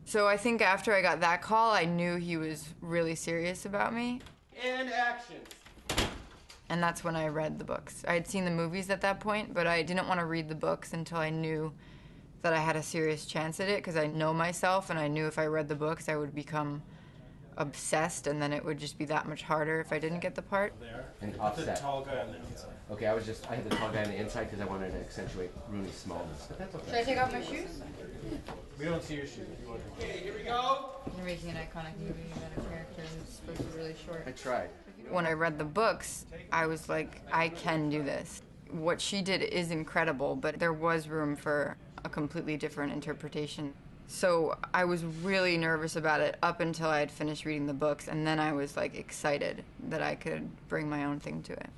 So I think after I got that call, I knew he was really serious about me. And action. And that's when I read the books. I had seen the movies at that point, but I didn't want to read the books until I knew that I had a serious chance at it, because I know myself and I knew if I read the books I would become obsessed, and then it would just be that much harder if I didn't get the part. And The offset. tall guy on the inside. Okay, I had the tall guy on the inside because I wanted to accentuate Rooney's smallness. But that's okay. Should I take off my shoes? We don't see your shoes. Okay, here we go. You're making an iconic movie about a character who's supposed to be really short. I tried. When I read the books, I was like, I can do this. What she did is incredible, but there was room for a completely different interpretation. So I was really nervous about it up until I had finished reading the books, and then I was like excited that I could bring my own thing to it.